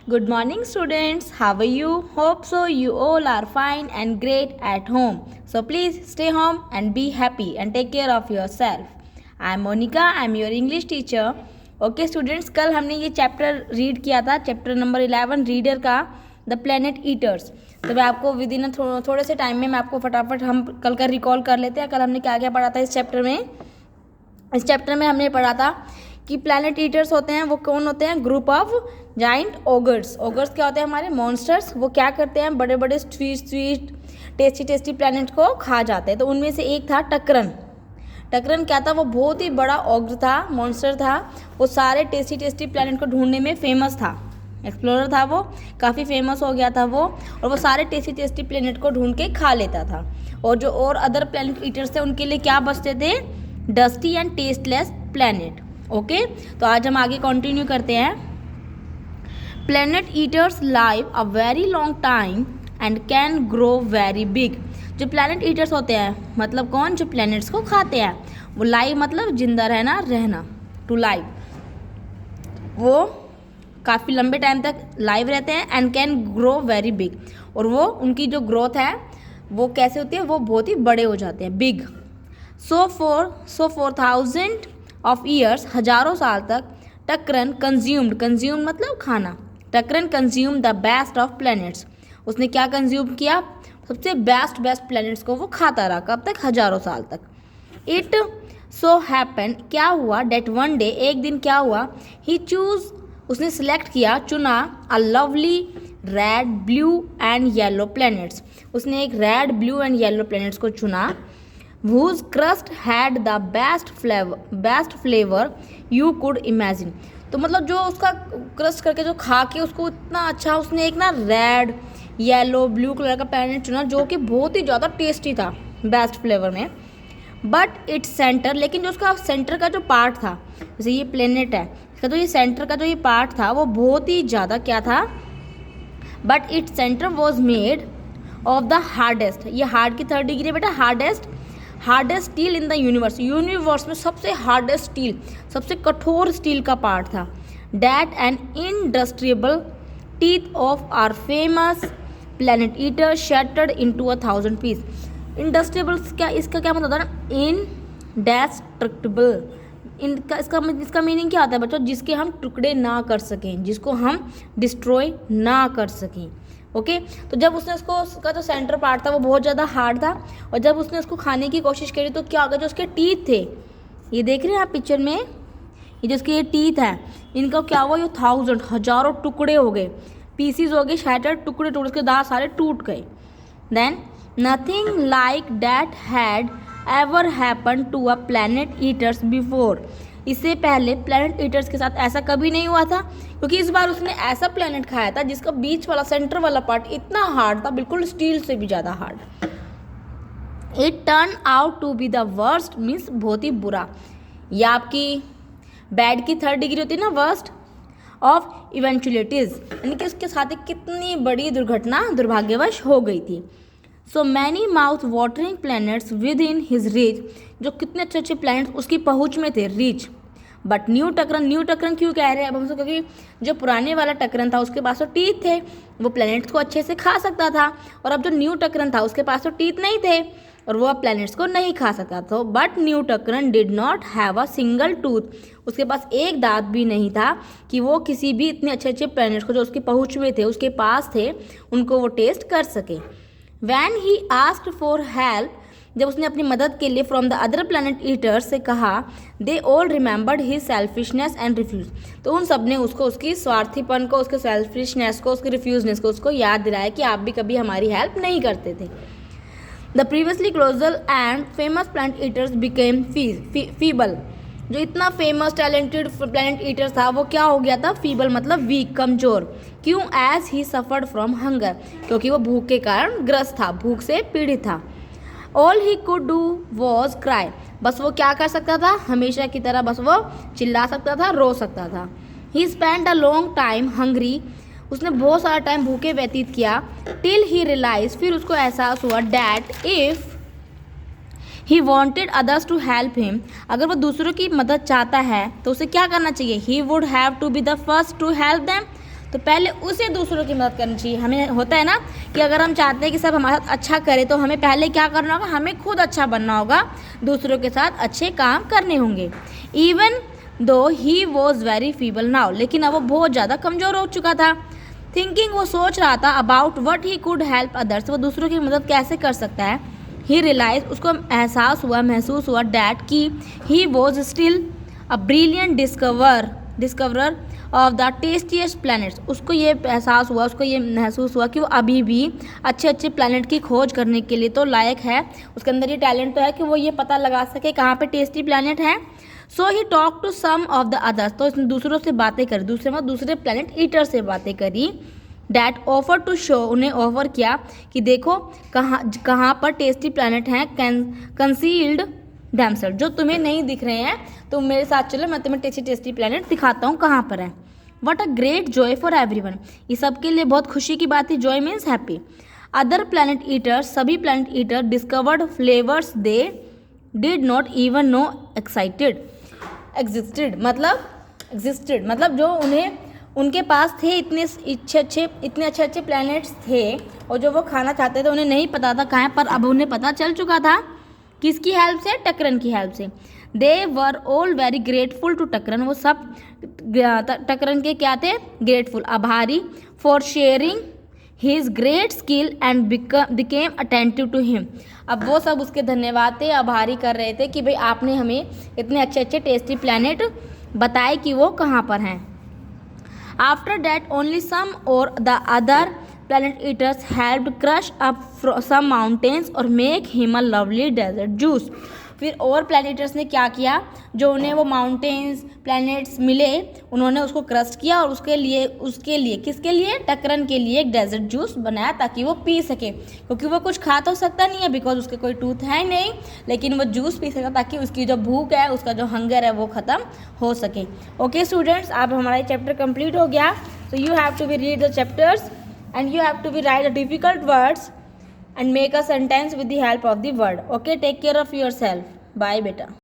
Good morning, students. How are you? Hope so. You all are fine and great at home. So please stay home and be happy and take care of yourself. I am Monica. I am your English teacher. Okay, students. कल हमने ये chapter read किया था, chapter number 11 reader का, the planet eaters. तो मैं आपको with in थोड़े से टाइम में मैं आपको फटाफट हम कल का रिकॉल कर लेते हैं. कल हमने क्या क्या पढ़ा था इस चैप्टर में. इस चैप्टर में हमने पढ़ा था कि प्लैनेट ईटर्स होते हैं वो कौन होते हैं. Group of giant ogres. Ogres क्या होते हैं? हमारे मॉन्स्टर्स. वो क्या करते हैं? बड़े बड़े स्वीट टेस्टी प्लैनेट को खा जाते हैं. तो उनमें से एक था टकरन. टकरन क्या था? वो बहुत ही बड़ा ओगर था, मॉन्स्टर था. वो सारे टेस्टी प्लैनेट को ढूंढने में फेमस था. एक्सप्लोरर था वो, काफ़ी फेमस हो गया था वो. और वो सारे टेस्टी प्लैनेट को ढूंढ के खा लेता था. और जो और अदर प्लैनेट ईटर्स थे उनके लिए क्या बचते थे? Dusty and tasteless planet. Okay, तो आज हम आगे कंटिन्यू करते हैं. Planet eaters live a very long time and can grow very big. जो प्लैनेट ईटर्स होते हैं मतलब कौन? जो प्लैनेट्स को खाते हैं. वो लाइव मतलब जिंदा रहना, टू लाइव. वो काफ़ी लंबे टाइम तक लाइव रहते हैं. And can grow very big. और वो उनकी जो ग्रोथ है वो कैसे होती है? वो बहुत ही बड़े हो जाते हैं, big. So for thousand of years, हजारों साल तक, टकरन कंज्यूम्ड मतलब खाना. Takran consume the best of planets. उसने क्या कंज्यूम किया? सबसे बेस्ट प्लैनेट्स को वो खाता रहा. कब तक? हजारों साल तक. इट सो हैपन, क्या हुआ? डेट वन डे, एक दिन क्या हुआ? ही चूज, उसने सिलेक्ट किया, चुना, a lovely red, blue and yellow planets. उसने एक red, blue and yellow planets को चुना. whose crust had the best flavor you could imagine. तो मतलब जो उसका क्रस्ट करके जो खा के उसको इतना अच्छा, उसने एक ना रेड, येलो, ब्लू कलर का प्लैनेट चुना जो कि बहुत ही ज़्यादा टेस्टी था, बेस्ट फ्लेवर में. बट इट्स सेंटर, लेकिन जो उसका सेंटर का जो पार्ट था, जैसे ये प्लैनेट है, इसका तो ये सेंटर का जो ये पार्ट था वो बहुत ही ज़्यादा क्या था? But its centre was made of the hardest. ये हार्ड की थर्ड डिग्री है बेटा. Hardest steel in the universe में सबसे हार्डेस्ट स्टील, सबसे कठोर स्टील का पार्ट था. That an indestructible teeth of our famous planet eater shattered into 1,000 piece. Indestructible क्या, इसका क्या मतलब होता है? इनडेस्ट्रक्टिबल. इसका मीनिंग क्या होता है बच्चों? जिसके हम टुकड़े ना कर सकें, जिसको हम डिस्ट्रॉय ना कर सकें. ओके, तो जब उसने उसका जो सेंटर पार्ट था वो बहुत ज़्यादा हार्ड था. और जब उसने उसको खाने की कोशिश करी तो क्या होगा? जो उसके टीथ थे, ये देख रहे हैं आप पिक्चर में, ये जो उसके ये टीथ हैं, इनका क्या हुआ? ये हजारों टुकड़े हो गए, पीसीज हो गए, शैटर्ड, टुकड़े उसके दांत सारे टूट गए. Then nothing like that had ever happen to a planet eaters before. इससे पहले प्लैनेट ईटर्स के साथ ऐसा कभी नहीं हुआ था, क्योंकि इस बार उसने ऐसा प्लैनेट खाया था जिसका बीच वाला, सेंटर वाला पार्ट इतना हार्ड था, बिल्कुल स्टील से भी ज़्यादा hard. It turn out to be the worst, means बहुत ही बुरा. या आपकी बैड की थर्ड डिग्री होती है ना, वर्स्ट ऑफ इवेंचुअलिटीज, यानी कि उसके साथ कितनी बड़ी दुर्घटना दुर्भाग्यवश हो गई थी. So many mouth watering planets with in his reach. जो कितने अच्छे प्लैनेट्स उसकी पहुंच में थे, रीच. बट न्यू टकरन क्यों कह रहे हैं अब हम? क्योंकि जो पुराने वाला टकरन था उसके पास तो टीथ थे, वो प्लैनेट्स को अच्छे से खा सकता था. और अब जो न्यू टकरन था उसके पास तो टीथ नहीं थे और वो अब प्लैनेट्स को नहीं खा सकता था. But new Takran did not have a single tooth. उसके पास एक दांत भी नहीं था कि वो किसी भी इतने अच्छे प्लैनेट्स को जो उसकी पहुंच में थे, उसके पास थे, उनको वो टेस्ट कर सके. When he asked for help, जब उसने अपनी मदद के लिए from the other planet eaters से कहा, they all remembered his selfishness and refuse. तो उन सब ने उसको उसकी स्वार्थीपन को, उसके सेल्फिशनेस को, उसके रिफ्यूजनेस को उसको याद दिलाया कि आप भी कभी हमारी हेल्प नहीं करते थे. The previously colossal and famous planet eaters became feeble. जो इतना फेमस टैलेंटेड प्लैनेट ईटर था वो क्या हो गया था? फीबल मतलब वीक, कमजोर. क्यों? As he suffered from hunger, क्योंकि वो भूख के कारण ग्रस्त था, भूख से पीड़ित था. All he could do was cry. बस वो क्या कर सकता था? हमेशा की तरह बस वो चिल्ला सकता था, रो सकता था. He spend a long time hungry. उसने बहुत सारा टाइम भूखे व्यतीत किया. टिल ही रियलाइज, फिर उसको एहसास हुआ, that if he wanted others to help him, अगर वो दूसरों की मदद चाहता है तो उसे क्या करना चाहिए? He would have to be the first to help them. तो पहले उसे दूसरों की मदद करनी चाहिए। हमें होता है ना कि अगर हम चाहते हैं कि सब हमारे साथ अच्छा करे तो हमें पहले क्या करना होगा, हमें खुद अच्छा बनना होगा, दूसरों के साथ अच्छे काम करने होंगे। Even though he was very feeble now, लेकिन अब वो बहुत ज़्यादा कमज़ोर हो चुका था। थिंकिंग, वो सोच रहा था about what he could help others, वो दूसरों की मदद कैसे कर सकता है। ही रियलाइज, उसको महसूस हुआ डैट कि he was still a brilliant discoverer of the tastiest planets, उसको ये एहसास हुआ, उसको ये महसूस हुआ कि वो अभी भी अच्छे अच्छे प्लैनेट की खोज करने के लिए तो लायक है, उसके अंदर ये टैलेंट तो है कि वो ये पता लगा सके कहाँ पे टेस्टी प्लैनेट है। So he talk to some of the others, तो इसने दूसरों से बातें करी, दूसरे प्लैनेट ईटर से बातें करी। डैट ऑफर टू शो, उन्हें ऑफर किया कि देखो कहाँ पर टेस्टी प्लैनेट हैं, कंसील्ड डैमसेल, जो तुम्हें नहीं दिख रहे हैं, तुम मेरे साथ चलो, मैं तुम्हें टेस्टी प्लैनेट दिखाता हूँ कहाँ पर है। What a great joy for everyone, ये सबके लिए बहुत खुशी की बात है। Joy means happy. Other planet eaters, सभी planet eater discovered flavours they did not even know existed, मतलब जो उन्हें उनके पास थे, इतने अच्छे प्लैनेट्स थे और जो वो खाना चाहते थे उन्हें नहीं पता था कहाँ पर, अब उन्हें पता चल चुका था। किसकी हेल्प से? टकरन की हेल्प से। They were all very grateful to Takran, वो सब टकरन के क्या थे? ग्रेटफुल, आभारी। For sharing his great skill and became attentive to him, अब वो सब उसके धन्यवाद थे, आभारी कर रहे थे कि भाई आपने हमें इतने अच्छे टेस्टी प्लैनेट बताए कि वो कहाँ पर हैं। आफ्टर दैट ओनली सम और the other planet eaters helped crush up some mountains और make him a lovely desert juice, फिर और प्लैनेटर्स ने क्या किया, जो उन्हें वो माउंटेन्स प्लैनेट्स मिले उन्होंने उसको क्रस्ट किया और उसके लिए किसके लिए? टकरन के लिए एक डेजर्ट जूस बनाया ताकि वो पी सके, क्योंकि वो कुछ खा तो सकता नहीं है बिकॉज उसके कोई टूथ है नहीं, लेकिन वो जूस पी सका ताकि उसकी जो भूख है, उसका जो हंगर है वो ख़त्म हो सके। ओके स्टूडेंट्स, अब हमारा चैप्टर कंप्लीट हो गया। So you have to be read the chapters and you have to be write the difficult words and make a sentence with the help of the word. Okay, take care of yourself. Bye beta.